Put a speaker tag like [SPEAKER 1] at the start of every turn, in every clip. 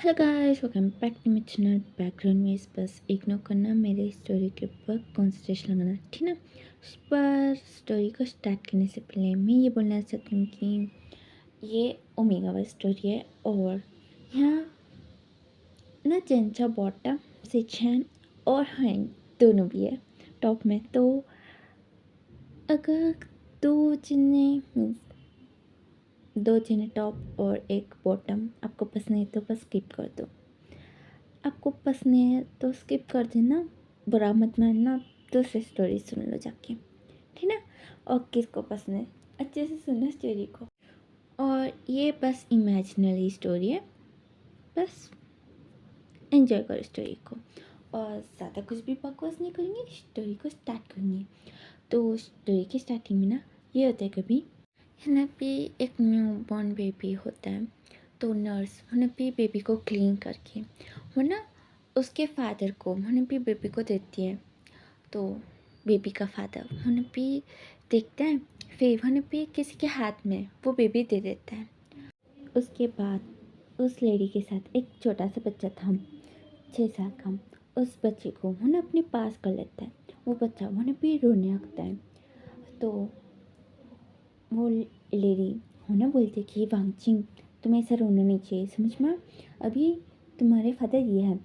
[SPEAKER 1] Hello guys, welcome back to my channel. Background में बस ignore करना, मेरे स्टोरी के ऊपर कॉन्सेंट्रेशन लगाना, ठीक ना। पर स्टोरी को स्टार्ट करने से पहले मैं ये बोलना चाहती हूँ कि ये ओमेगा वाली स्टोरी है और यहाँ ना जेंचा बॉटम सेक्शन और हैंग दोनों भी है टॉप में। तो अगर दो जिन्हें टॉप और एक बॉटम आपको पसंद है तो बस स्किप कर दो। आपको पसंद है तो स्किप कर देना, बुरा मत मानना, दूसरी स्टोरी सुन लो जाके, ठीक है। और किसको पसंद है अच्छे से सुनना स्टोरी को। और ये बस इमेजिनरी स्टोरी है, बस एंजॉय करो स्टोरी को। और ज़्यादा कुछ भी बकवास नहीं करेंगे, स्टोरी को स्टार्ट करेंगे। तो स्टोरी की स्टार्टिंग में ना ये होता है, कभी है पे एक न्यू बॉर्न बेबी होता है। तो नर्स पे बेबी को क्लीन करके वो ना उसके फादर को पे बेबी को देती है। तो बेबी का फादर पे देखता है, फिर पे किसी के हाथ में वो बेबी दे देता है। उसके बाद उस लेडी के साथ एक छोटा सा बच्चा था, 6 साल का। उस बच्चे को अपने पास कर लेता है। वो बच्चा पे रोने लगता है। तो वो लेडी बोलती कि वांगचिंग, तुम्हें ऐसा रोना नहीं चाहिए, समझ में, अभी तुम्हारे फादर ये हैं।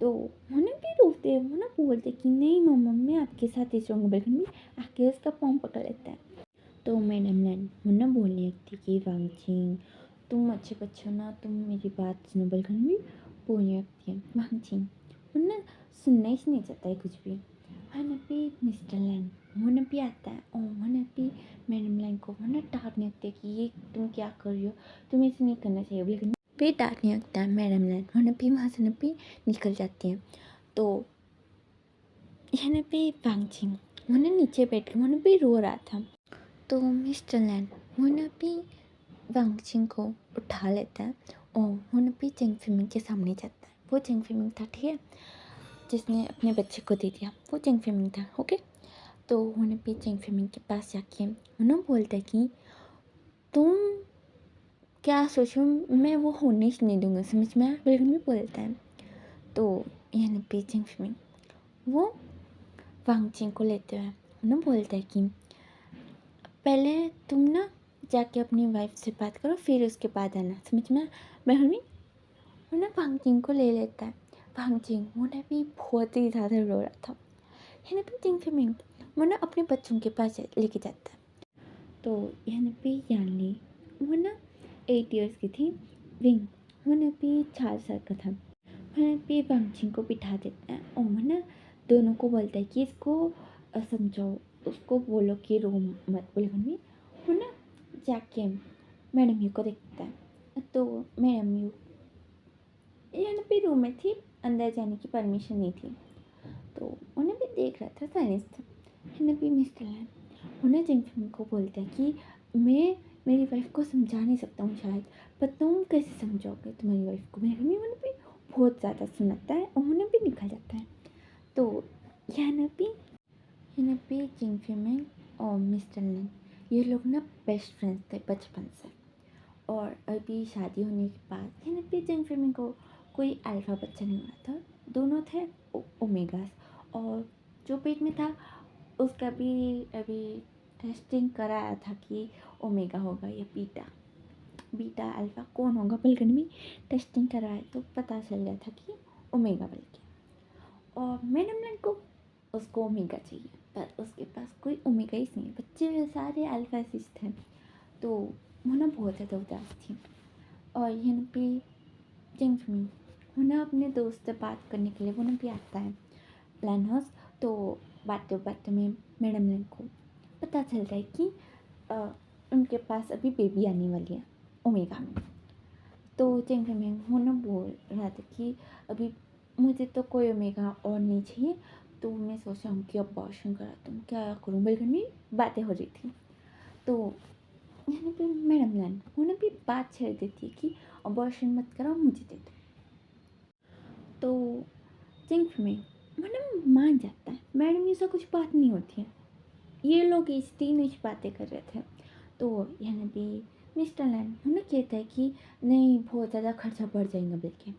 [SPEAKER 1] तो भी रोते हैं, बोलते कि नहीं मम्मा, मैं आपके साथ इस रहूँगा, बल्कि भी आके उसका पाँव पकड़ लेता है। तो मैडम लैन बोलने लगती कि वांगचिंग, तुम अच्छे बच्चे हो ना, तुम मेरी बात सुनो, बल्कि भी बोलने लगती है वांगचिंग। सुनना ही नहीं चाहता है कुछ भी। पे मिस्टर लैन भी आता है और भी मैडम लैन को डांटने लगते हैं कि ये तुम क्या कर रही हो, तुम्हें ऐसे नहीं करना चाहिए, लेकिन पे डांटने लगता है मैडम लैन। भी वहाँ से भी निकल जाती हैं। तो पे वांगचिंग नीचे बैठ के भी रो रहा था। तो मिस्टर लैन भी वांगचिंग को उठा लेता है और भी चेंग फिमिंग के सामने जाता है। वो चेंग फिमिंग था, ठीक है, जिसने अपने बच्चे को दे दिया, वो चेंग फिमिंग था, ओके। तो भी चेंग फिमिंग के पास जाके बोलता है कि तुम क्या सोचो, मैं वो होने ही नहीं दूंगा, समझ में आया, बिल्कुल भी बोलता है। तो पे चेंग फिमिंग वो वांगचिंग को लेते हुए बोलता है कि पहले तुम जाके अपनी वाइफ से बात करो, फिर उसके बाद आना, समझ में। मैं वांगचिंग को ले लेता है। वांगचिंग भी बहुत ही ज़्यादा रो रहा था। भी चिंग फिमिंग अपने बच्चों के पास लेके जाता है। तो पे यानली 8 इयर्स की थी। विंग पे 4 साल का था। पे वांगचिंग को बिठा देता है और दोनों को बोलता है कि इसको समझाओ, उसको बोलो कि रो मत, बोले वो जाके मैडम यू को देखता है। तो मैडम यू पे रूम में थी, अंदर जाने की परमिशन नहीं थी। तो उन्हें भी देख रहा था, साइलेंस था। भी मिस्टर लैन जिंगफिंग को बोलता है कि मैं मेरी वाइफ को समझा नहीं सकता हूँ शायद, पर तुम कैसे समझाओगे तुम्हारी वाइफ को। मेरे भी बहुत ज़्यादा सुनाता है और भी निकल जाता है। तो भी जिंगफिंग और मिस्टर लैन ये लोग बेस्ट फ्रेंड्स थे बचपन से। और अभी शादी होने के बाद पे जिंगफिंग को कोई अल्फा बच्चा नहीं हुआ था, दोनों थे ओमेगास। और जो पेट में था उसका भी अभी टेस्टिंग कराया था कि ओमेगा होगा या बीटा, बीटा अल्फा कौन होगा, बल्कि भी टेस्टिंग कराया तो पता चल गया था कि ओमेगा बल्कि। और मैडम लैन को उसको ओमेगा चाहिए, पर उसके पास कोई ओमेगा ही नहीं है, बच्चे सारे अल्फा सिस थे। तो वो बहुत ज़्यादा उदास थी। और यहाँ पे जिंगफिंग अपने दोस्त से बात करने के लिए वो भी आता है लैन हाउस। तो बातों बातों में मैडम लैन को पता चलता है कि उनके पास अभी बेबी आने वाली है ओमेगा में। तो जिंगफिंग बोल रहा था कि अभी मुझे तो कोई ओमेगा और नहीं चाहिए, तो मैं सोच रहा हूँ कि अबॉर्शन करा दूँ, क्या करूँ, बल्कि बातें हो रही थी। तो यहाँ पे मैडम लैन भी बात छेड़ देती है कि अबॉर्शन मत कराओ, मुझे दे दो। तो जिंगफिंग मान जाता है, मैडम ये सब कुछ बात नहीं होती है, ये लोग इस तीन बातें कर रहे थे। तो यहाँ भी मिस्टर लैन उन्हें कहता है कि नहीं बहुत ज़्यादा खर्चा बढ़ जाएगा बोल के।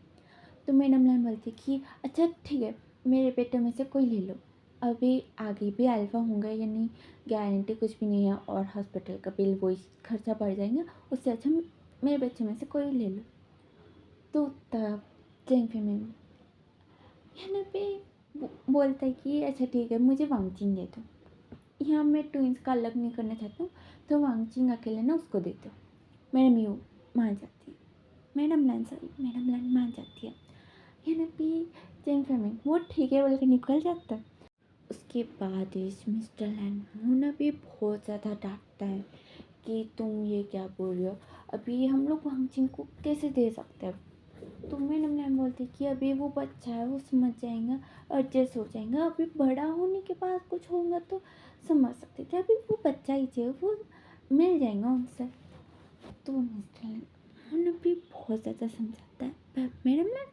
[SPEAKER 1] तो मैडम लैन बोलती है कि अच्छा ठीक है, मेरे बेटे में से कोई ले लो, अभी आगे भी अल्फ़ा होंगे या नहीं गारंटी कुछ भी नहीं है, और हॉस्पिटल का बिल वही खर्चा बढ़ जाएगा, उससे अच्छा मेरे बच्चे में से कोई ले लो। तो तब जेंग फेमिंग यहाँ पे बोलता है कि अच्छा ठीक है, मुझे वांगचिंग दे दो, यहाँ मैं ट्विंस का अलग नहीं करना चाहता हूँ, तो वांगचिंग अकेले ना उसको दे दो। मैडम यू मान जाती है, मैडम लैन मान जाती है। यहाँ पे जेंग फेमिंग वो ठीक है बोल के निकल जाता है। उसके बाद इस मिस्टर लैन होना भी बहुत ज़्यादा डांटता है कि तुम ये क्या बोल रहे हो, अभी हम लोग वांगचिंग को कैसे दे सकते हैं। तो मैडम लैन बोलती कि अभी वो बच्चा है, वो समझ जाएगा, एडजस्ट हो जाएगा, अभी बड़ा होने के बाद कुछ होगा तो समझ सकते थे, अभी वो बच्चा ही चाहिए, वो मिल जाएगा उनसे। तो मिस्टर लैन उन्हें भी बहुत ज़्यादा समझाता है, पर मैडम लैन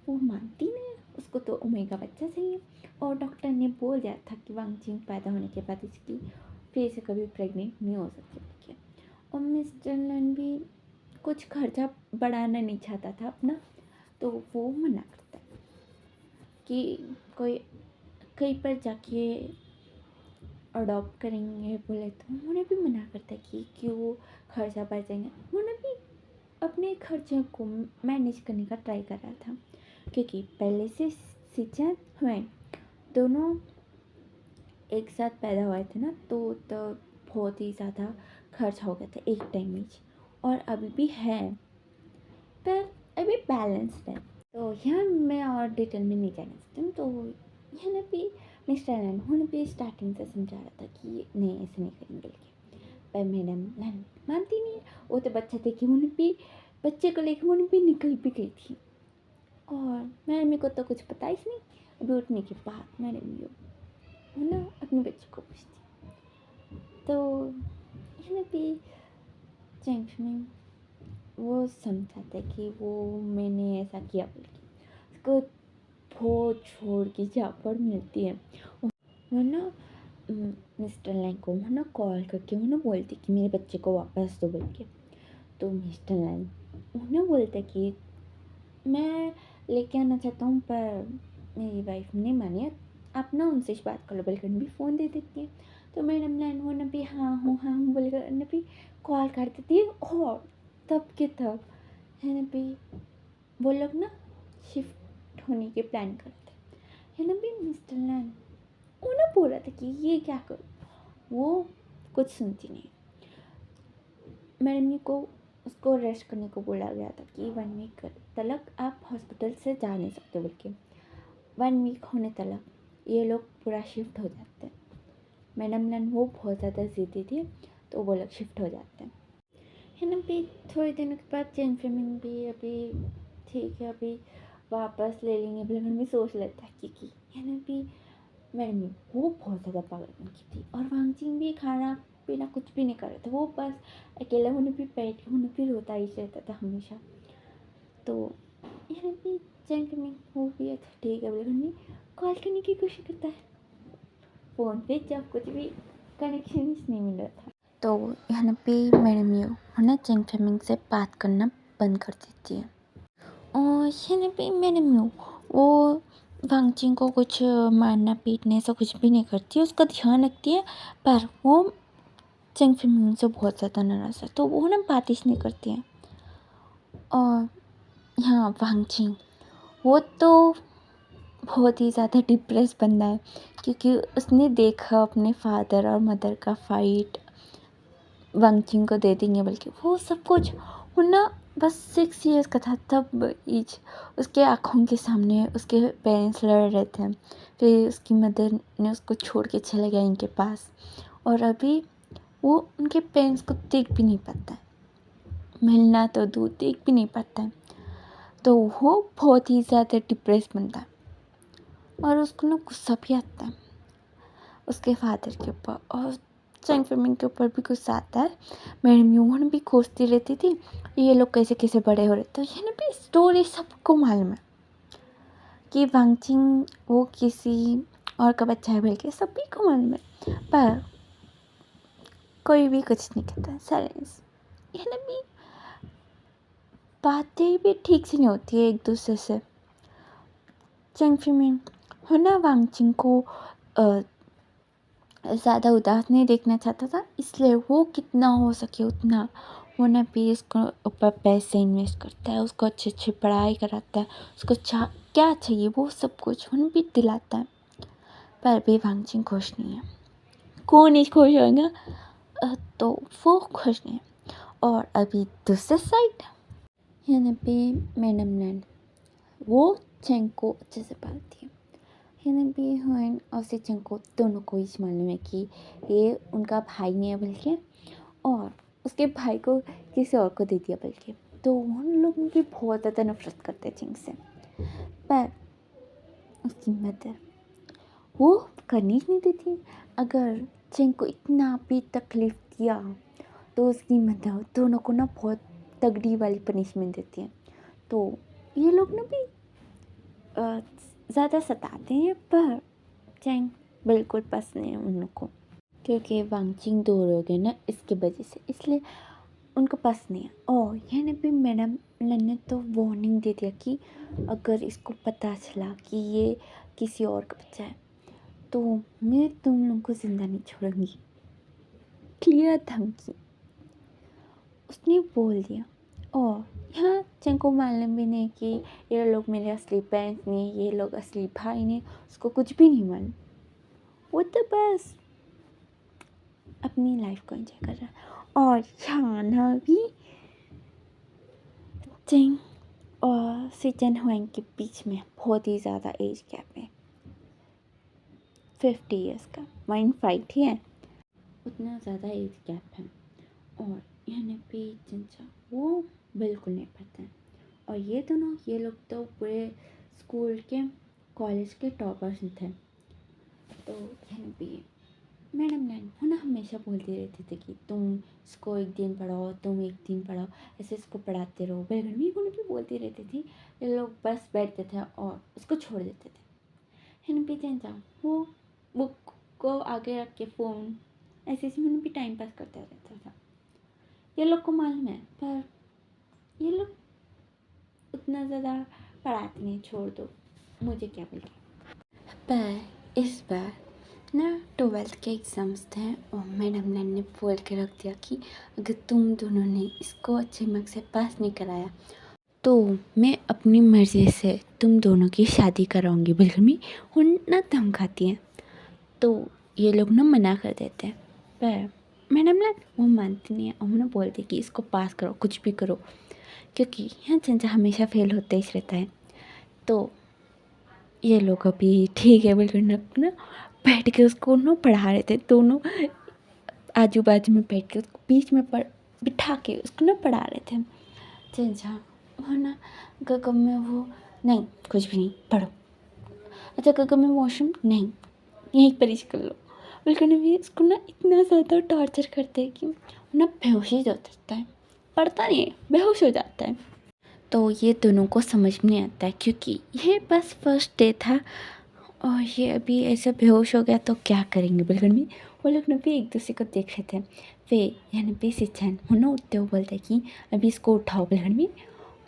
[SPEAKER 1] वो मानती नहीं है, उसको तो ओमेगा बच्चा चाहिए, और डॉक्टर ने बोल दिया था कि वांगचिंग पैदा होने के बाद इसकी फिर से कभी प्रेग्नेंट नहीं हो सकती। और मिस्टर लैन भी कुछ खर्चा बढ़ाना नहीं चाहता था अपना, तो वो मना करता है कि कोई कहीं पर जाके अडॉप्ट करेंगे बोले, तो उन्होंने भी मना करता है कि क्यों खर्चा बढ़ जाएंगे। उन्होंने भी अपने खर्चे को मैनेज करने का ट्राई कर रहा था, क्योंकि पहले से सिचन हुए दोनों एक साथ पैदा हुए थे ना, तो बहुत ही ज़्यादा खर्च हो गया था एक टाइम में, और अभी भी है पर अभी बैलेंस्ड है। तो यहाँ मैं और डिटेल में नहीं जाना चाहती हूँ। तो यहाँ भी मिस्टर लैन उन्होंने भी स्टार्टिंग से समझा रहा था कि नहीं ऐसे नहीं करेंगे बोल के, पर मैडम लैन मानती नहीं है। वो तो बच्चा थे कि उन्हें भी बच्चे को लेकर उन्हें भी निकल भी गई थी, और मैडम को तो कुछ पता ही नहीं। अभी उठने के बाद मैडम वो ना अपने बच्चे को पूछती, तो यहाँ भी जेंग में वो समझाता है कि वो मैंने ऐसा किया बोल के, उसको बहुत छोड़ की झापड़ मिलती है। वो ना मिस्टर लैन को वो ना कॉल करके वो ना बोलती कि मेरे बच्चे को वापस दो बोल के। तो मिस्टर लैन उन्हें बोलते कि मैं लेके आना चाहता हूँ, पर मेरी वाइफ ने मानी, आप ना उनसे बात कर लो बोलकर भी फ़ोन दे देती है। तो मैडम लैन वो ना भी हाँ हूँ बोलकर ना भी कॉल कर देती है, और तब के तब है ना भी वो लोग ना शिफ्ट होने के प्लान करते है ना भी। मिस्टर लैन वो ना बोल रहा था कि ये क्या करो, वो कुछ सुनती नहीं। मैडम को उसको रेस्ट करने को बोला गया था कि 1 वीक तक आप हॉस्पिटल से जा नहीं सकते बोल के। 1 वीक होने तक ये लोग पूरा शिफ्ट हो जाते हैं। मैडम लैन वो बहुत ज़्यादा ज़िद्दी थी, तो वो लोग शिफ्ट हो जाते हैं है ना भी। थोड़े दिनों के बाद जेंग फेमिंग भी अभी ठीक है, अभी वापस ले लेंगे बोले भी सोच लेता है कि है ना भी। मैडम वो बहुत ज़्यादा पागलपन की थी, और वांगचिंग भी खाना पीना कुछ भी नहीं कर रहा था, वो बस अकेला होने भी बैठ के होने भी रोता ही रहता था हमेशा। तो यहाँ भी जेंग फेमिंग वो भी अच्छा ठीक है बोले कॉल करने की कोशिश करता है, फ़ोन पे जब कुछ भी कनेक्शन नहीं मिल रहा था। तो यहाँ पे मैडम यू है ना जेंग फेमिंग से बात करना बंद कर देती है, और यहाँ पे मैडम यू वो वांगचिंग को कुछ मारना पीटने ऐसा कुछ भी नहीं करती, उसका ध्यान रखती है, पर वो जेंग फेमिंग से बहुत ज़्यादा नाराज़ है, तो वो ना बात ही नहीं करती है। और यहाँ वांगचिंग वो तो बहुत ही ज़्यादा डिप्रेस बंदा है, क्योंकि उसने देखा अपने फादर और मदर का फाइट, वांगचिंग को दे देंगे बल्कि वो सब कुछ। वो ना बस 6 ईयर्स का था तब ईच उसके आँखों के सामने उसके पेरेंट्स लड़ रहे थे, फिर उसकी मदर ने उसको छोड़ के चले गए इनके पास, और अभी वो उनके पेरेंट्स को देख भी नहीं पाता है, मिलना तो दूर देख भी नहीं पाता है। तो वो बहुत ही ज़्यादा डिप्रेस बनता है, और उसको ना गुस्सा भी आता है उसके फादर के ऊपर, और जेंग फेमिंग के ऊपर भी गुस्सा आता है। मैडम यून भी खोजती रहती थी ये लोग कैसे कैसे बड़े हो रहे। तो ये ना भी स्टोरी सबको मालूम है कि वांगचिंग वो किसी और का बच्चा है बोल के सभी को मालूम है, पर कोई भी कुछ नहीं कहता, साइलेंस। ये ना बातें भी ठीक से नहीं होती है एक दूसरे से। चेंगफी में हो ना वांगचिंग को ज़्यादा उदास नहीं देखना चाहता था, इसलिए वो कितना हो सके उतना वो ना भी उसको ऊपर पैसे इन्वेस्ट करता है, उसको अच्छी अच्छी पढ़ाई कराता है, उसको क्या चाहिए वो सब कुछ उन भी दिलाता है। पर भी वांगचिंग खुश नहीं है। कौन नहीं खुश होगा? तो वो खुश नहीं है। और अभी दूसरे साइड यहाँ पे मैडम लैंड वो चेंग को अच्छे से पालती है। यहाँ पे हुएन और से चेंग को दोनों को ही मालूम है कि ये उनका भाई नहीं है बल्कि, और उसके भाई को किसी और को दे दिया बल्कि, तो उन लोग भी बहुत ज़्यादा नफरत करते हैं चेंग से। पर उसकी मदर वो करनी ही नहीं देती। अगर चेंग को इतना भी तकलीफ़ दिया तो उसकी मदर दोनों को ना बहुत तगड़ी वाली पनिशमेंट देती है। तो ये लोग ना भी ज़्यादा सताते हैं, पर चेंग बिल्कुल पसंद नहीं है उन लोग को, क्योंकि वांगचिंग दूर हो गए ना इसकी वजह से, इसलिए उनको पसंद नहीं है। और यहाँ पे मैडम लन ने तो वार्निंग दे दिया कि अगर इसको पता चला कि ये किसी और का बच्चा है तो मैं तुम लोगों को ज़िंदा नहीं छोड़ूंगी। क्लियर धमकी उसने बोल दिया। और यहाँ चेंग को मालूम भी नहीं कि ये लोग मेरे असली पेरेंट्स नहीं, ये लोग असली भाई नहीं, उसको कुछ भी नहीं मालूम। वो तो बस अपनी लाइफ को एंजॉय कर रहा है। और यहाँ ना भी चेंग और सिचन हुएंग के बीच में बहुत ही ज़्यादा एज गैप है, 50 ईयर्स का। 1.5 ही है, उतना ज़्यादा एज गैप है। और यहाँ पे चिंचा वो बिल्कुल नहीं पढ़ते हैं। और ये लोग तो पूरे स्कूल के कॉलेज के टॉपर्स थे। तो यहाँ पे मैडम लैंग वो ना हमेशा बोलती रहती थी कि तुम इसको एक दिन पढ़ाओ, तुम एक दिन पढ़ाओ, ऐसे इसको पढ़ाते रहो। बेलगन को भी बोलती रहती थी। ये लोग बस बैठते थे और उसको छोड़ देते थे। यहाँ पे चिंचा वो बुक को आगे रख के फ़ोन ऐसे भी टाइम पास करता रहता था। ये लोग को मालूम है, पर ये लोग उतना ज़्यादा पढ़ाते नहीं, छोड़ दो, मुझे क्या बोले। पर इस बार ना 12th के एग्ज़ाम्स थे और मैडम ने बोल के रख दिया कि अगर तुम दोनों ने इसको अच्छे मार्क्स से पास नहीं कराया तो मैं अपनी मर्ज़ी से तुम दोनों की शादी कराऊंगी। बिल्कुल भी उन ना धमकाती हैं। तो ये लोग ना मना कर देते हैं, पर मैडम ना वो मानती नहीं है। उन्होंने बोलती कि इसको पास करो, कुछ भी करो, क्योंकि यहाँ चंचा हमेशा फेल होते ही रहता है। तो ये लोग अभी ठीक है बिल्कुल ना बैठ के उसको ना पढ़ा रहे थे। दोनों आजू बाजू में बैठ के उसको बीच में बिठा के उसको ना पढ़ा रहे थे। चंचा वो ना गगम में वो नहीं कुछ भी नहीं पढ़ो। अच्छा गगम में वॉशरूम नहीं, यहीं पर ही कर लो। बिल्कुल भी उसको ना इतना ज़्यादा टॉर्चर करते हैं कि ना बेहोश ही जाता है, पढ़ता नहीं है, बेहोश हो जाता है। तो ये दोनों को समझ में नहीं आता है, क्योंकि ये बस फर्स्ट डे था और ये अभी ऐसे बेहोश हो गया तो क्या करेंगे। बिल्कुल भी वो लोग ना भी एक दूसरे को देख रहे थे। फिर यानी पे सिचन ना उठते हुए बोलते कि अभी इसको उठाओ। बिल्कुल भी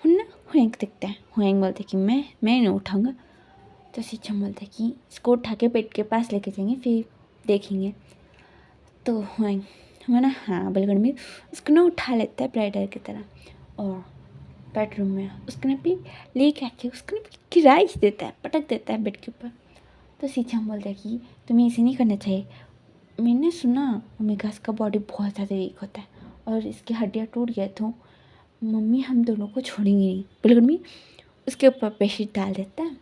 [SPEAKER 1] ना हुएंग दिखता है, हुएंग बोलते कि मैं नहीं उठाऊँगा। तो सिचन बोलते कि इसको उठा के पेट के पास लेके जाएंगे फिर देखेंगे। तो हुएंग ना हाँ बिल्कुल भी उसको ना उठा लेता है ब्राइडर की तरह और बेडरूम में उसको ना भी ले के उसको ना किराइश देता है, पटक देता है बेड के ऊपर। तो सीचम बोलता है कि तुम्हें ऐसे नहीं करना चाहिए। मैंने सुना ओमेगास का बॉडी बहुत ज़्यादा वीक होता है और इसकी हड्डियाँ टूट गए तो मम्मी हम दोनों को छोड़ेंगी नहीं। बिल्कुल भी उसके ऊपर बेडशीट डाल देता है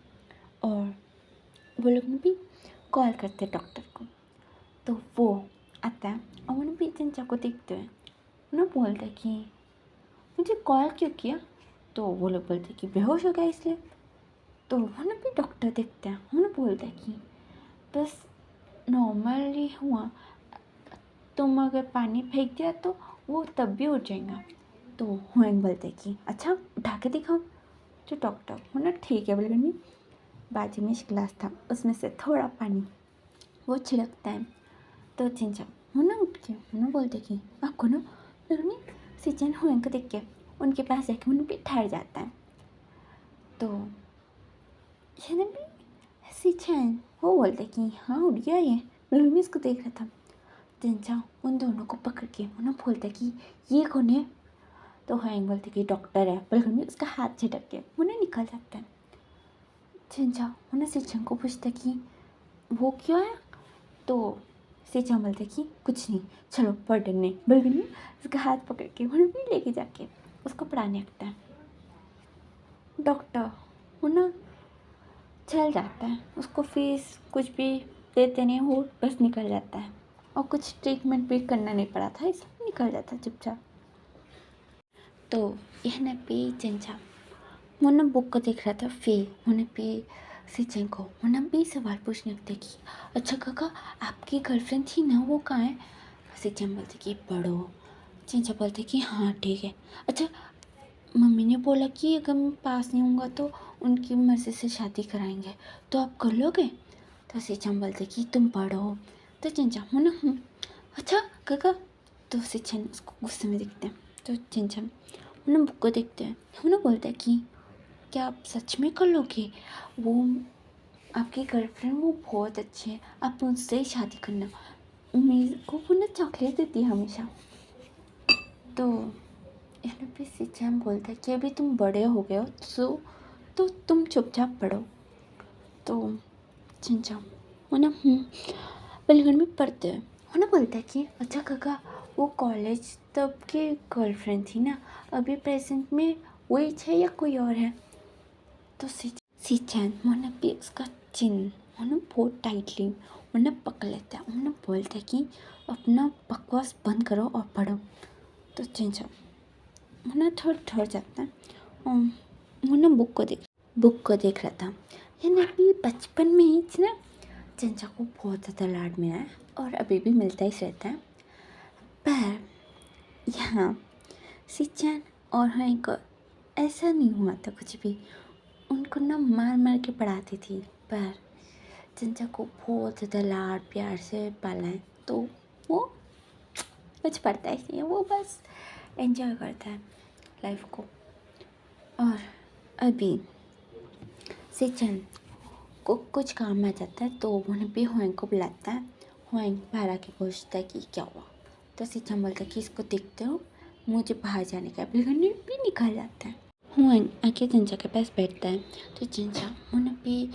[SPEAKER 1] और वो लोग भी कॉल करते हैं डॉक्टर को। तो वो आता है और उन्हें भी चंचा को देखते हुए उन्हें बोलता है कि मुझे कॉल क्यों किया। तो वो लोग बोलते कि बेहोश हो गया इसलिए। तो उन्हें भी डॉक्टर देखते हैं, उन्हें बोलते हैं कि बस नॉर्मली हुआ, तुम अगर पानी फेंक दिया तो वो तब भी उठ जाएगा। तो हुएंग बोलते कि अच्छा उठा के दिखाओ। जो डॉक्टर उन्हें ठीक है बोले नहीं, बाजू में गिलास था उसमें से थोड़ा पानी वो छिड़कता है। तो चिंचा वो ना उठ के उन्हें बोलते कि आपको ना नहीं सिचन हुएंग को देख के उनके पास जाके उन्हें भी ठहर जाता है। तो यानी भी सिचन वो बोलते कि हाँ उड़ गया ये, मैं भी इसको देख रहा था। चिंचा उन दोनों को पकड़ के उन्हें बोलता कि ये कौन है। तो हैंग बोलते कि डॉक्टर है, बल्कि भी उसका हाथ झटक के उन्हें निकल जाता है। चिंचा उन्हें सिचन को पूछता कि वो क्यों है। तो सिचन बोलते कि कुछ नहीं, चलो पढ़ने, बल्कि नहीं उसका हाथ पकड़ के उन्हें भी लेके जाके उसको पढ़ाने लगता है। डॉक्टर उन्हें चल जाता है, उसको फीस कुछ भी देते नहीं, वो बस निकल जाता है और कुछ ट्रीटमेंट भी करना नहीं पड़ा था, इसलिए निकल जाता है चुपचाप। तो यह पे चिंचा मुन्ना बुक को देख रहा था। फिर मुन्ना पे सिचन को मुन्ना भी सवाल पूछने लगते कि अच्छा काका आपकी गर्लफ्रेंड थी ना, वो कहाँ है। सिचन बोलते कि पढ़ो। चिंचा बोलते कि हाँ ठीक है। अच्छा मम्मी ने बोला कि अगर मैं पास नहीं होऊंगा तो उनकी मर्ज़ी से शादी कराएंगे, तो आप कर लोगे। तो सिचन बोलते कि तुम पढ़ो। तो चिंचा मुन्ना अच्छा काका। तो सिचन उसको गुस्से में देखते हैं। तो चिंचा मुन्ना बुक को देखते हैं। मुन्ना बोलता है कि क्या आप सच में कर लोगे, वो आपकी गर्लफ्रेंड वो बहुत अच्छी है, आप उनसे ही शादी करना। मेरे को वो ना चॉकलेट देती है हमेशा। तो यहाँ पे सिचन बोलता है कि अभी तुम बड़े हो गए हो तो तुम चुपचाप पढ़ो। तो चिंचा वो ना पहले में पढ़ते हैं। वो ना बोलता है कि अच्छा काका वो कॉलेज तब की गर्लफ्रेंड थी ना, अभी प्रेजेंट में वही है या कोई और है। तो सिचन मुन्ना भी उसका चिन्ह मुन्ना बहुत टाइटली मुन्ना पकड़ लेता है। मुन्ना बोलता है कि अपना बकवास बंद करो और पढ़ो। तो चिंचा मुन्ना थोड़ा ठहर जाता है और मुन्ना बुक को देख रहा था। यानी भी बचपन में ही ना चिंचा को बहुत ज़्यादा लाड मिला है और अभी भी मिलता ही रहता है। पर यहाँ सिचन और हाँ को ऐसा नहीं हुआ था कुछ भी, उनको ना मार मार के पढ़ाती थी, पर चिंचा को बहुत ज़्यादा लाड प्यार से पाला है, तो वो कुछ पढ़ता ही नहीं है, वो बस एंजॉय करता है लाइफ को। और अभी सिचन को कुछ काम आ जाता है, तो उन्हें भी हुएंग को बुलाता है। हुएंग बाहर आके पूछता है कि क्या हुआ। तो सिचन बोलता है कि इसको देखते हो, मुझे बाहर जाने का, भी निकल जाता है। हुएंग आके चिंचा के पास बैठता है। तो चिंचा उन्हें भी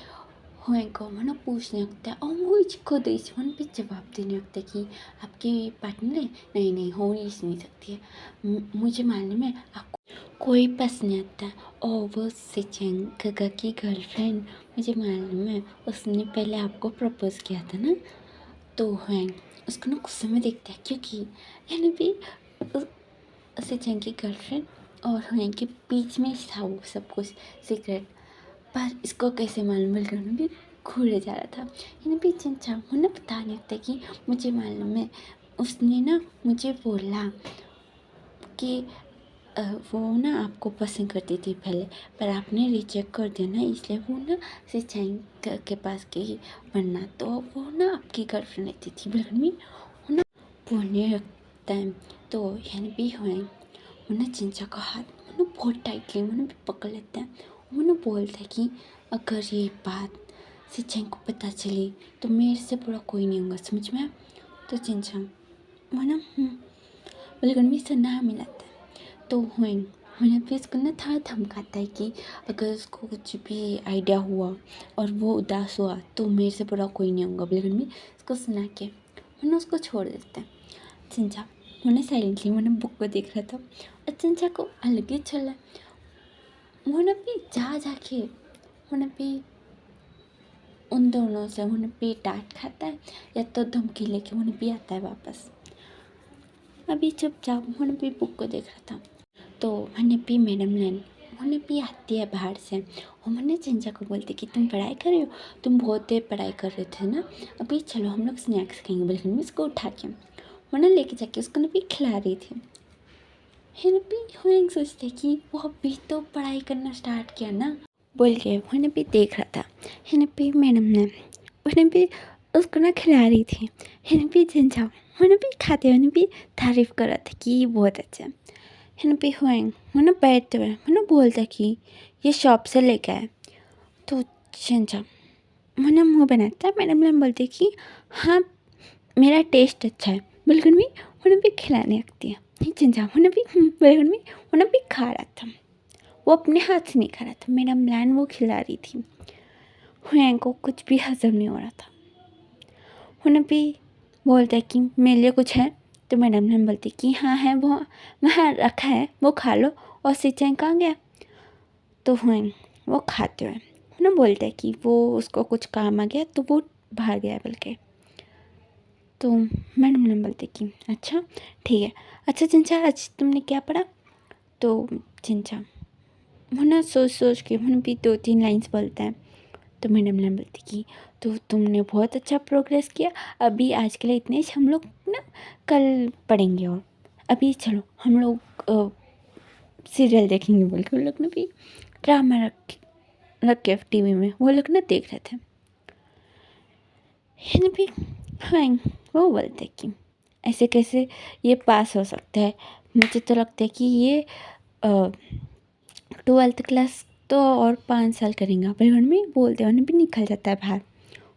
[SPEAKER 1] हुएंग को मना पूछने लगता है और वो खुद इस पे जवाब देने लगता है कि आपकी पार्टनर है, नहीं हो ही नहीं सकती है, मुझे मानने में आपको कोई पसंद नहीं आता है, और वो सिचन काका की गर्लफ्रेंड, मुझे मालूम है उसने पहले आपको प्रपोज किया था ना। तो हुएंग उसको ना गुस्से में देखता है, क्योंकि यानी भी सिचन की गर्लफ्रेंड और हुएंग के बीच में था वो सब कुछ सीक्रेट, पर इसको कैसे मालूम करना भी घूरे जा रहा था। यानी भी चिंचा मुन्ना बता नहीं लगता कि मुझे मालूम है, उसने ना मुझे बोला कि वो ना आपको पसंद करती थी पहले, पर आपने रिजेक्ट कर दिया ना, इसलिए वो ना सिंचाई के पास गई, वरना तो वो ना आपकी गर्लफ्रेंड रहती थी, बल्कि वो ना बोलने लगता है। तो यानी भी हुए वो ना चिंचा का हाथ वो ना बहुत टाइटली वो ना भी पकड़ लेता है। वो ना बोलता है कि अगर ये बात सिंचाई को पता चली तो मेरे से बुरा कोई नहीं होगा, समझ में। तो चिंचा वो ना बल्कि से ना मिलाता है। तो हुएंग फिर उसको ना था धमकाता है कि अगर उसको कुछ भी आइडिया हुआ और वो उदास हुआ तो मेरे से बुरा कोई नहीं होगा, बल्कि उसको सुना के मैंने उसको छोड़ देता है। चिंचा मैंने साइलेंटली मैंने बुक को देख रहा था और चिंचा को अलग ही चला। मैंने भी जाके मैंने भी उन दोनों से मैंने भी डांट खाता है या तो धमकी लेके मैंने भी आता है वापस। अभी चुपचाप मैंने भी बुक को देख रहा था। तो मैंने भी मैडम लैन मैंने भी आती है बाहर से और मैंने चिंचा को बोलती कि तुम पढ़ाई कर रहे हो, तुम बहुत देर पढ़ाई कर रहे थे ना, अभी चलो हम लोग स्नैक्स खाएंगे, बल्कि मैं उसको उठा के मैंने लेके जाके उसको ना भी खिला रही थी। मैंने भी हुएंग सोचते कि वो अभी तो पढ़ाई करना स्टार्ट किया ना बोल के मैंने भी देख रहा था। मैंने भी मैडम ने मैंने भी उसको ना खिला रही थी। मैंने भी चिंचा मैंने भी खाते मैंने भी तारीफ़ कर रहा था कि बहुत अच्छा है। है पे हुए ना बैठते हुए बोलता कि ये शॉप से लेके आए। तो चिंचा मुँह बनाता है। मैडम बोलती कि हाँ मेरा टेस्ट अच्छा है। बिल्कुल भी खिलाने लगती है। चिंचा बिल्कुल भी खा रहा था। वो अपने हाथ से नहीं खा रहा था, मैडम लैन वो खिला रही थी। हुएं को कुछ भी हजम नहीं हो रहा था। भी बोलता है कि मेरे लिए कुछ है। तो मैडम लैन बोलती कि हाँ है, वो वहाँ रखा है, वो खा लो। और सिंचाई कहाँ गया? तो हुएं वो खाते हुए बोलता है कि वो उसको कुछ काम आ गया तो वो बाहर गया बल्कि। तो मैडम ने बोलती कि अच्छा ठीक है। अच्छा चिंचा आज तुमने क्या पढ़ा? तो चिंचा सोच सोच के भी 2-3 लाइन्स बोलता है। तो मैडम ने बोलती कि तो तुमने बहुत अच्छा प्रोग्रेस किया। अभी आज के लिए इतने ही, हम लोग ना कल पढ़ेंगे। और अभी चलो हम लोग सीरियल देखेंगे। बोल के वो लोग ना भी ड्रामा रख के टीवी में वो लोग ना देख रहे थे। भी हाँ वो बोलते कि ऐसे कैसे ये पास हो सकता है। मुझे तो लगता है कि ये 12th क्लास तो और 5 साल करेंगे। पर में बोलते उन्हें भी निकल जाता है बाहर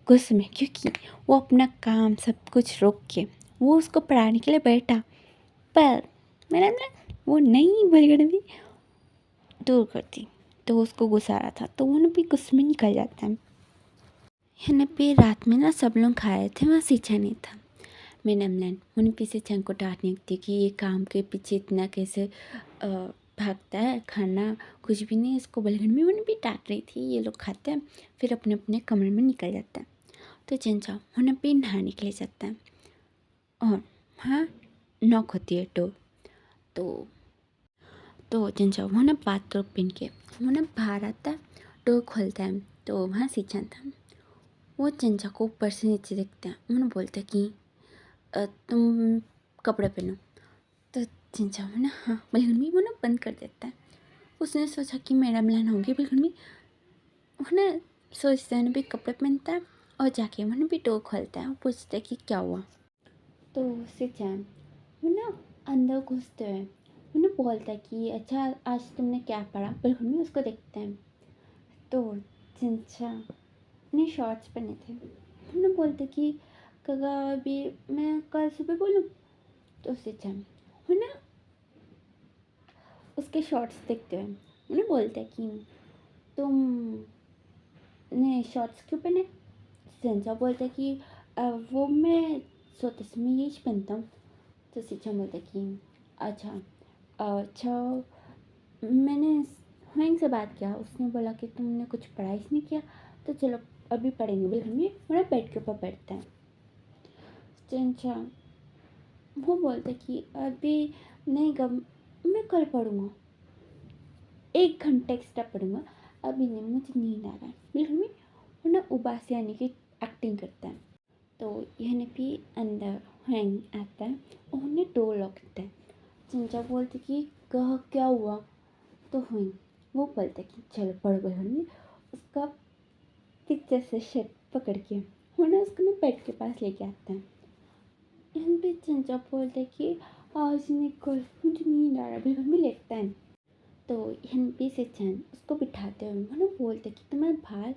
[SPEAKER 1] गुस्से में, क्योंकि वो अपना काम सब कुछ रोक के वो उसको पढ़ाने के लिए बैठा। पर मैंने ना वो नहीं बलगड़ भी दूर करती। तो उसको गुस्सा आ रहा था, तो वो भी गुस्से में निकल जाता है। पे रात में ना सब लोग खा रहे थे, वहाँ सींचा नहीं था। मैडम लैन उन पीछे चंग को डांटने लगती कि ये काम के पीछे इतना कैसे भागता है, खाना कुछ भी नहीं। इसको बलगन में उन्हें भी डांट रही थी। ये लोग खाते हैं फिर अपने अपने कमरे में निकल जाता है। तो चिंचा उन्हें भी नहाने के लिए जाता है। और हाँ नॉक होती है डोर। तो चिंचा बाथरूम पहन के बाहर आता है। डोर खोलता है तो वहाँ सींचा था। वो चिंचा को ऊपर से नीचे देखते हैं। उन्होंने बोलते कि तुम कपड़े पहनो। तो चिंचा हाँ बिल्कुल भी बंद कर देता है। उसने सोचा कि मैडम लान होंगी। बिल्कुल भी सोचते हैं भी कपड़े पहनता है और जाके भी डोर खोलता है और पूछता है कि क्या हुआ। तो सिंचान अंदर घुसते हुए बोलता है कि अच्छा आज तुमने क्या पढ़ा। बिल्कुल भी उसको देखते हैं। तो चिंचा ने शॉर्ट्स पहने थे। उन्होंने बोलते कि काका अभी मैं कल सुबह बोलूँ। तो सिंचान उसके शॉर्ट्स देखते हुए उन्हें बोलते हैं कि तुमने शॉर्ट्स क्यों पहने? सिंचा बोलता है कि वो मैं सोते समय यही पहनता हूँ। तो सिंचा बोलता है कि अच्छा मैंने हुएंग से बात किया। उसने बोला कि तुमने कुछ पढ़ाई नहीं किया तो चलो अभी पढ़ेंगे। बिल्कुल में मेरा बेड के ऊपर बैठता है। सिंचा वो बोलता है कि अभी नहीं गम, मैं कल पढ़ूँगा, 1 घंटे एक्स्ट्रा पढ़ूँगा, अभी नहीं मुझे नींद आ रहा है। बिल्कुल में उबासी आने की एक्टिंग करता है। तो यह भी अंदर हैंग आता है और उन्हें डोर लगता है। चिंचा बोलती कि कह क्या हुआ? तो हुई वो बोलता कि चलो पढ़ गए। उसका पीछे से शर्ट पकड़ के उसको बेड के पास लेके आता है। यहाँ पे चिंचा बोलता है कि आज नहीं कल मुझे नींद आ रहा है। बिल्कुल भी लेटता है। तो यहाँ पे से चैन उसको बिठाते हुए बोलते कि तुम्हारे बाल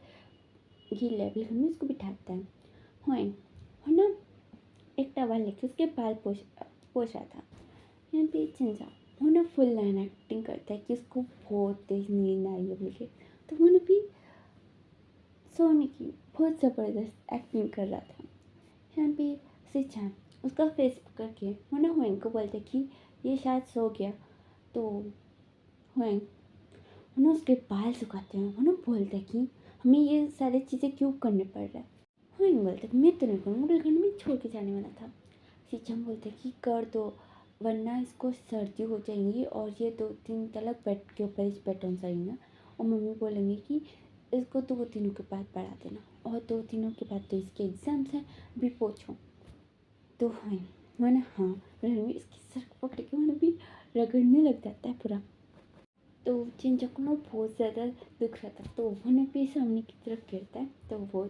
[SPEAKER 1] गीले। बिल्कुल में उसको बिठाता है। हाँ एक टवल लेके उसके बाल पोछा था। यहाँ पे चिंचा फुल लाइन एक्टिंग करता है कि उसको बहुत तेज नींद आई है बोल के। तो भी सोने की बहुत ज़बरदस्त एक्टिंग कर रहा था। यहाँ पे सिंचान उसका फेस पकड़ के हुएंग को बोलते कि ये शायद सो गया। तो हुएंग उसके बाल सुखाते हैं। बोलते कि हमें ये सारी चीज़ें क्यों करने पड़ रहा है। हुएंग बोलते मैं तो नहीं करूँगा, बिल्कुल में छोड़ के जाने वाला था। सिंचान बोलते कि कर दो वरना इसको सर्दी हो जाएंगी और ये 2-3 तलक बेड के ऊपर इस बेटन जाएगा। और मम्मी बोलेंगे कि इसको 2 दिनों के बाद पढ़ा देना और 2 दिनों के बाद तो इसके एग्ज़ाम्स हैं, भी पूछो। तो हाँ इसकी सर पकड़ के भी रगड़ने लग जाता है पूरा। तो चिंचक को बहुत ज़्यादा दुख रहा था। तो उन्होंने भी सामने की तरफ गिरता है। तो वो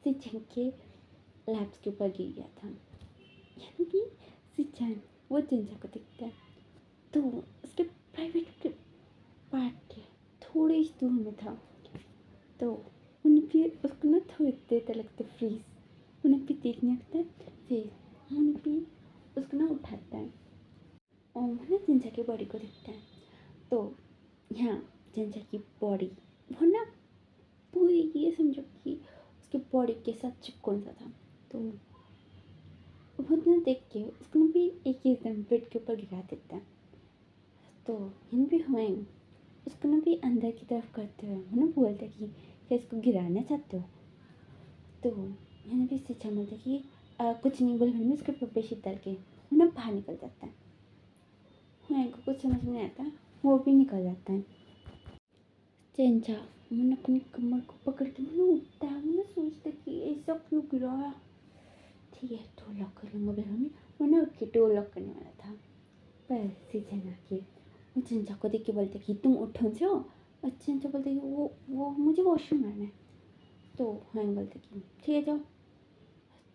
[SPEAKER 1] सिंचन के लैब्स के ऊपर गिर गया था। यानी कि सिंचन वो चिंचा को दिखता है। तो उसके प्राइवेट के पार्ट के थोड़े ही दूर में था। तो उन्हें भी उसको ना थोड़ी देर तक लगता है फ्रीज। उन्हें भी देखने लगता है फिर उन्हें भी उसको ना उठाता है और ना जिंजा की बॉडी को देखता है। तो यहाँ जिंजा की बॉडी वो ना पूरी ये समझो कि उसकी बॉडी के साथ चिपकन सा था। तो वो ना देख के उसको ना भी एक ही एकदम बेड के ऊपर गिरा देता है। तो इन भी हुए उसको ना भी अंदर की तरफ करते हुए वो ना बोलता है कि क्या इसको गिराना चाहते हो। तो मैंने भी इससे बोलता कि कुछ नहीं बोल मैं उसके ऊपर बेडशीट डाल के वो ना बाहर निकल जाता है। हाँ को कुछ समझ में नहीं आता, वो भी निकल जाता है। चेंजा मैंने अपनी कमर को पकड़ के मैंने उठता है। मैंने सोचता कि ऐसा क्यों गिराया। ठीक है डोर लॉक कर लूँगा बेटा। मैंने उठ के डोर लॉक करने वाला था पर सीजन आके वो चेंजा को देख के बोलते कि तुम उठो जाओ। और चेंजा बोलते कि वो मुझे वॉशरूम आना है। तो हम बोलते कि ठीक है जाओ।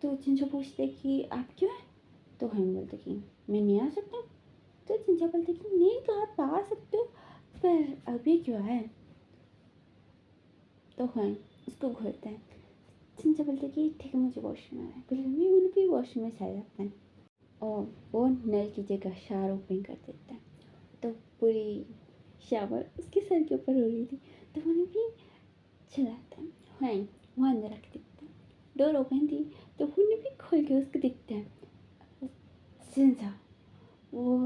[SPEAKER 1] तो चेंजा पूछते कि आप क्यों है। तो हम बोलते कि मैं नहीं आ सकता। तो चेंजा बोलते कि नहीं तो आप आ सकते हो पर अभी क्यों है। तो हम उसको घूरते हैं। चेंजा बोलते कि ठीक है मुझे वॉशरूम आना है। बोले नहीं उन्हें भी वॉशरूम में चला जाता है और वो नल की जगह शावर ओपन कर देता है। तो पूरी शावर उसके सर के ऊपर हो रही थी। तो उन्हें भी चलाता है। हाँ वो अंदर आके दिखता है। डोर ओपन थी तो उन्हें भी खोल के उसको दिखता है। सिंसा वो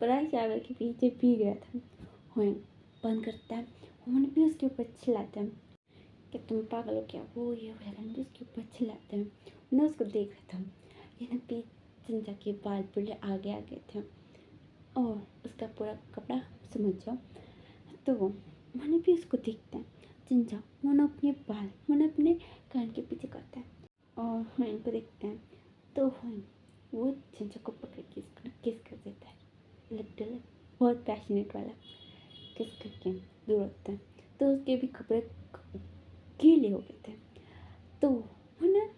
[SPEAKER 1] बड़ा शावर के पीछे पी गया था। हाँ बंद करता है। उन्हें भी उसके ऊपर चिल्लाता है कि तुम पागल हो क्या। वो ये भी उसके ऊपर चिल्लाते हैं। मैं उसको देख रहा था। ये भी सिंसा के बाल पूरे आगे आ गए थे और उसका पूरा कपड़ा समझ जाओ। तो मैंने भी उसको देखता है। चिंचा मैंने अपने बाल मैंने अपने कान के पीछे करता है और मैं इनको देखता है। तो वो चिंचा को पकड़ के इसको किस कर देता है। लिटरली बहुत पैशनेट वाला किस करके दूर होता है। तो उसके भी कपड़े गीले हो गए थे। तो वो ना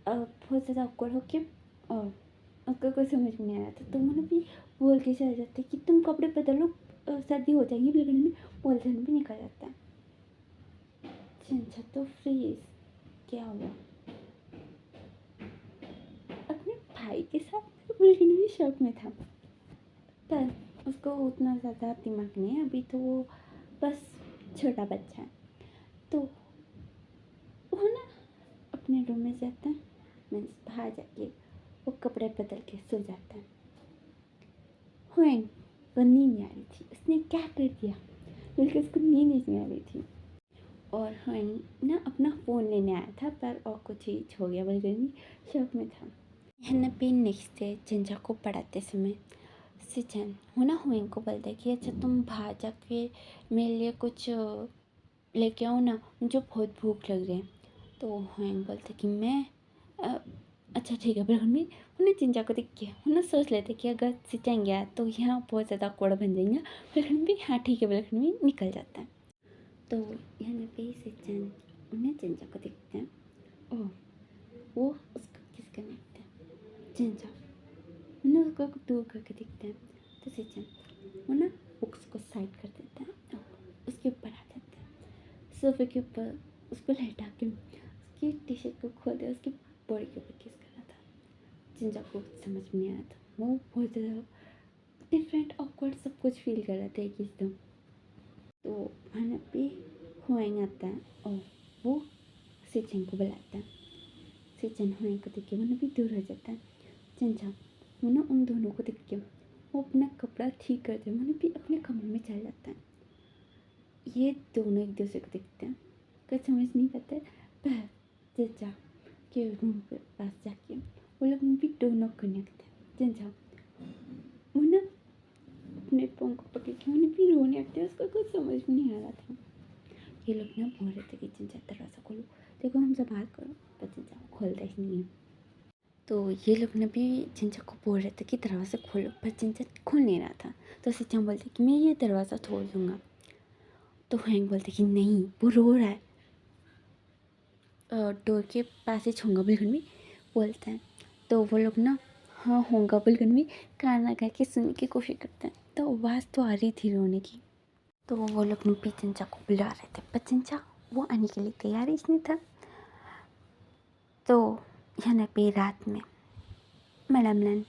[SPEAKER 1] बहुत ज़्यादा awkward होके और उसका कुछ समझ में नहीं आया था। तो उन्होंने भी बोल के चले जाते कि तुम कपड़े बदलो सर्दी हो जाएगी। लेकिन में बोलते भी निकल जाता है। चिंचा तो फ्रीज क्या हुआ अपने भाई के साथ बिल्कुल भी शौक में था पर उसको उतना ज़्यादा दिमाग नहीं है अभी। तो वो बस छोटा बच्चा है। तो वो ना अपने रूम में जाता है मीन्स बाहर जाके वो कपड़े बदल के सो जाता है। हुएंग वो नींद नहीं आ रही थी। उसने क्या कर दिया बल्कि उसको नींद नहीं आ रही थी और हुएंग ना अपना फ़ोन लेने आया था पर और कुछ चीज हो गया बल्कि शौक में था। हन्ना भी नेक्स्ट डे चिंचा को पढ़ाते समय सिचन वो ना हुएंग को बोलता है कि अच्छा तुम बाहर जाके मेरे लिए कुछ लेके आओ ना मुझे बहुत भूख लग रही है। तो हुएंग बोलते कि मैं अच्छा ठीक है। पर हमें उन्हें चिंचा को देख के उन्हें सोच लेते कि अगर सिंचन गया तो यहाँ बहुत ज़्यादा कोड़ा बन जाएंगे। फिर भी हाँ ठीक है बिल्कुल भी निकल जाता है। तो यहाँ पे सिंचन उन्हें चिंचा को देखते हैं और वो उसको किस करने लगता है। चिंचा उन्हें उसको दूर करके देखते हैं। तो सिंचन वो ना बुक्स को साइड कर देता है और उसके ऊपर आ जाता है सोफे के ऊपर उसको लेटा के उसकी टी शर्ट को खोल दिया। उसकी बॉडी के ऊपर किस करना था। चिंचा को समझ में नहीं आया था। वो बहुत ज़्यादा डिफरेंट ऑकवर्ड सब कुछ फील कर रहा था एक एकदम। तो वहाँ पे हुएंग आता है और वो सिचन को बुलाता है। सिचन हुएंग को देख के वो भी दूर हो जाता है। चिंचा वो ना उन दोनों को देख के वो अपना कपड़ा ठीक करते हैं। भी अपने कमरे में चल जाता है। ये दोनों एक दूसरे को देखते हैं कुछ समझ नहीं पाते पर चिंचा के रूम के पास जाके वो लोग भी दोनों करने लगते हैं। चिंचा वो ना अपने पोंग को पकड़ के उन्हें भी रोने लगते हैं। उसको कुछ समझ में नहीं आ रहा था। ये लोग ना बोल रहे थे कि चिंचा दरवाज़ा खोलो देखो हमसे बात करो पर चिंचा खोलता ही नहीं है। तो ये लोग ने भी चिंचा को बोल रहे थे कि दरवाज़ा खोलो पर चिंचा खोल नहीं रहा था। तो सिंचा बोलते कि मैं ये दरवाज़ा तोड़ दूँगा। तो हैंग बोलते कि नहीं वो रो रहा है। डोर के पास ही होंगे बिल्कुल भी बोलते हैं। तो वो लोग ना हाँ होंगे बिल्कुल भी कान लगा के सुनने की कोशिश करते हैं। तो आवाज़ तो आ रही थी रोने की। तो वो लोग नुपी चंचा को बुला रहे थे, पर चंचा वो आने के लिए तैयार ही नहीं था। तो यहाँ पे रात में मैडम लैन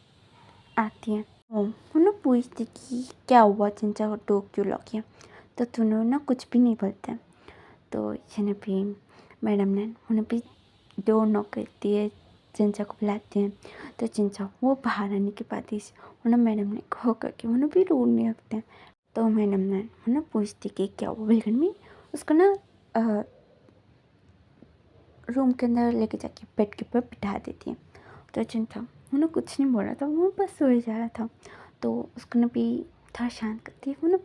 [SPEAKER 1] आती है, उन्हें पूछती कि क्या हुआ चंचा को डोर क्यों लॉक किया। तो दोनों ना कुछ भी नहीं बोलते। तो यहाँ पे मैडम लैन उन्हें भी डोर नॉक करती है, चंचा को बुलाती हैं। तो चंचा वो बाहर आने के बाद ही उन्हें मैडम ने कहो करके उन्हें भी रोने लगते हैं। तो मैडम ने उन्हें पूछती कि क्या हुआ बिल्कुल में, उसको ना रूम के अंदर लेके जाके बेड के ऊपर बिठा देती है। तो चंचा उन्हें कुछ नहीं बोल रहा था, वो बस सोए जा रहा था। तो उसको ना भी थोड़ा शांत करती है, वो ना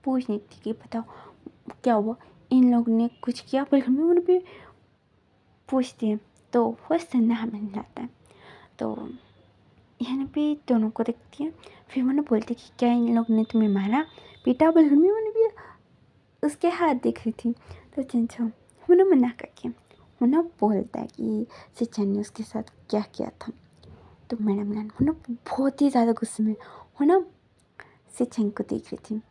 [SPEAKER 1] पूछने थी कि बताओ क्या हुआ, इन लोगों ने कुछ किया बिल्कुल में, उन्हें भी पूछती है। तो वो सन्ना मिल जाता है। तो यहाँ पे दोनों को देखती है, फिर वो ना बोलती कि क्या इन लोगों ने तुम्हें मारा पीटा, बिल्कुल में उन्हें भी उसके हाथ दिख रही थी। तो चंचा वो ना मना करके वो ना बोलता है कि सिचन ने उसके साथ क्या किया था। तो मैडम लैन वो ना बहुत ही ज़्यादा गुस्से में वो ना सिचन को देख रही थी।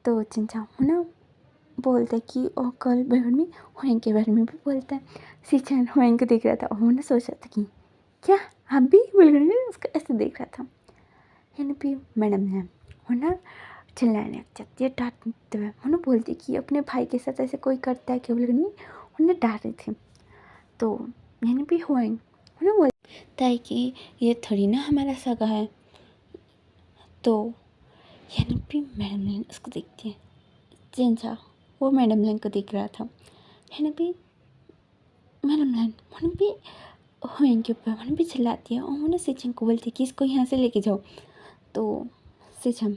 [SPEAKER 1] तो चंचा वो ना बोलता है कि और कल बहन में होएंग के बारे में भी बोलता है। सिचन होएंग को देख रहा था और वो ना सोच रहा था कि क्या आप भी बहन में उसको ऐसे देख रहा था। यानी भी मैडम लैन वो ना चिल्लाने लग जाती है, डांटते हुए वो ना बोलती कि अपने भाई के साथ ऐसे कोई करता है क्या, नहीं उन्हें डांट रही थी। तो यानी भी होएंग उन्हें बोलता है कि ये थोड़ी ना हमारा सगा है। तो यानी भी मैडम लैन उसको देखती है, चंचा वो मैडम लैन को देख रहा था। यानी भी मैडम लैन उन्हें भी होएंग के ऊपर उन्हें भी चिल्लाती है और उन्हें सिचन को बोलती है कि इसको यहाँ से लेके जाओ। तो सिचन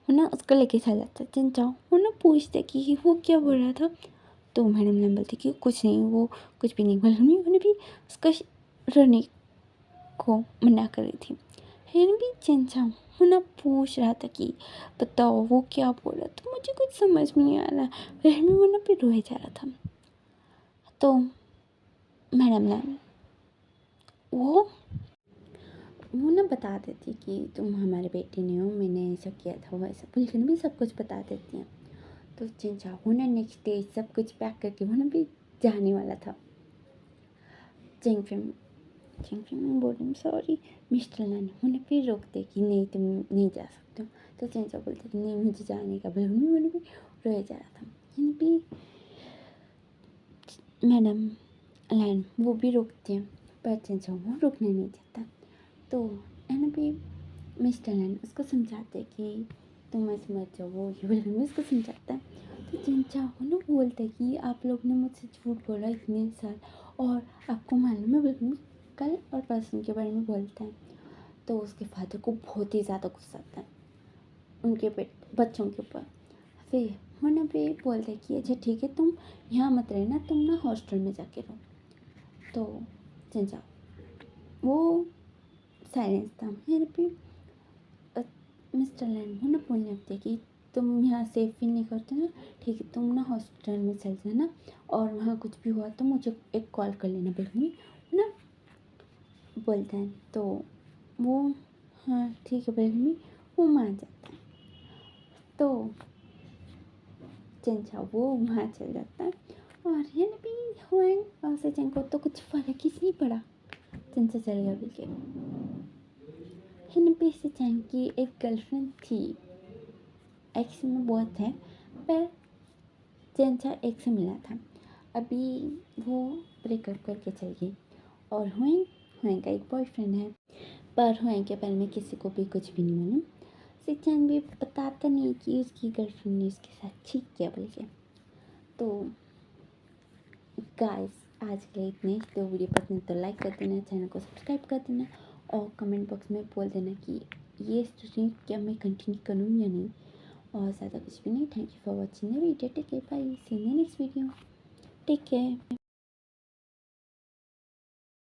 [SPEAKER 1] वो ना उसको लेके चला जाता है। चंचा वो ना पूछते कि वो क्या बोल रहा था। तो मैडम ने बोलती कि कुछ नहीं, वो कुछ भी नहीं बोल रही, उन्हें भी उसका रोने को मना कर रही थी। फिर भी चंचा वो ना पूछ रहा था कि बताओ वो क्या बोल रहा था, मुझे कुछ समझ में नहीं आ रहा। फिर भी वो ना फिर रोए जा रहा था। तो मैडम ने वो ना बता देती कि तुम हमारे बेटे नहीं हो, मैंने ऐसा किया था वैसा, बिल्कुल भी सब कुछ बता देती हैं। तो चंचा वो ना नेक्स्ट डे सब कुछ पैक करके वो ना भी जाने वाला था चिंगफिल्म बोल रही हूँ, सॉरी, मिस्टर लाने उन्हें फिर रोकते कि नहीं तुम नहीं जा सकते हो। तो चंचा बोलते कि नहीं मुझे जाने का, बिल्कुल उन्हें भी रोया जा रहा था। यानी भी मैडम लैन वो भी रोकती हैं, पर चंचा वो रुकने नहीं देता। तो यानी भी मिस्टर लैन उसको समझाते कि तुम ऐसे मत जाओ, वो बिल्कुल भी उसको समझाता है। तो चंचा वो ना बोलता है कि आप लोग ने मुझसे झूठ बोला इतने साल, और आपको मालूम है बिल्कुल कल और परसों के बारे में बोलता है। तो उसके फादर को बहुत ही ज़्यादा गुस्सा आता है उनके बच्चों के ऊपर। फिर उन्हें भी बोलते कि अच्छा ठीक है तुम यहाँ मत रहना, तुम ना हॉस्टल में जाके रहो। तो चंचा वो साइलेंस था। फिर भी मिस्टर लैंड उन्हें बोलने लगते कि तुम यहाँ सेफ फील नहीं करते ना, ठीक है तुम ना हॉस्पिटल में चल जाना, और वहाँ कुछ भी हुआ तो मुझे एक कॉल कर लेना बिल्कुल ना बोलते हैं। तो वो हाँ ठीक है बिल्कुल वो मान जाता है। तो चंचा वो वहाँ चल जाता है, और ये भी हुए और सचिन को तो कुछ फर्क ही नहीं पड़ा, चंचा चल गया बिल्कुल। हिन सचिन की एक गर्लफ्रेंड थी, एक्स में बहुत है, पर चंचा एक से मिला था, अभी वो ब्रेकअप करके चल गई। और हुए का एक बॉयफ्रेंड है, पर हुए के बारे में किसी को भी कुछ भी नहीं मालूम। सिचन भी बताता नहीं कि उसकी गर्लफ्रेंड ने उसके साथ ठीक किया बोल के। तो गाइस आज के लिए इतने, तो वीडियो पसंद तो लाइक कर देना, चैनल को सब्सक्राइब कर देना, और कमेंट बॉक्स में बोल देना कि ये स्टोरी क्या मैं कंटिन्यू करूँ या नहीं, और ज़्यादा कुछ भी नहीं। Thank you for watching the video, take care, bye, see you in the next video, take care.